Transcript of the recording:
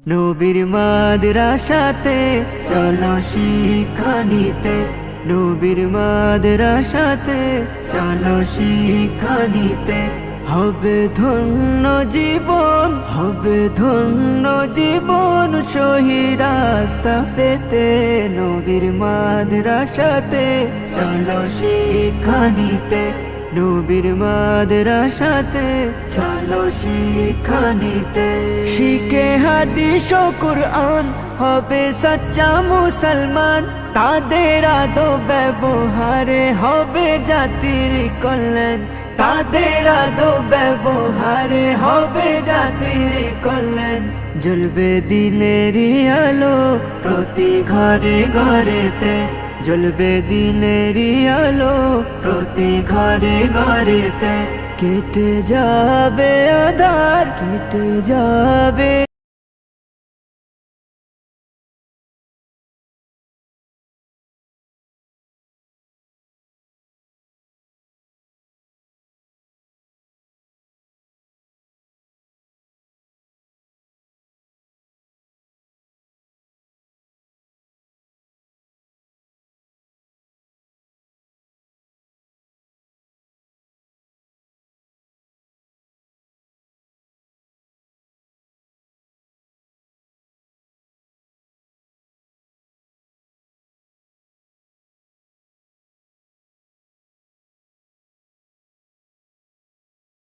নবীর মাদ্রাসাতে চলো শিক্ষা নিতে, নবীর মাদ্রাসাতে চলো শিক্ষা নিতে। হবে ধন্য জীবন, হবে ধন্য জীবন, সহি রাস্তা পেতে। নবীর মাদ্রাসাতে চলো শিক্ষা নিতে, নবীর মাদ্রাসাতে চলো শিক্ষা নিতে। শিখে হাদিস ও কুরআন হবে সচ্চা মুসলমান, তাদের আদব ব্যবহারে হবে জাতির কল্যাণ, তাদের আদব ব্যবহারে হবে জাতির কল্যাণ। জ্বলবে দিনের আলো প্রতি ঘরে ঘরেতে, জ্বলবে দিনের আলো প্রতি ঘরে ঘরেতে। কেটে যাবে আঁধার, কেটে যাবে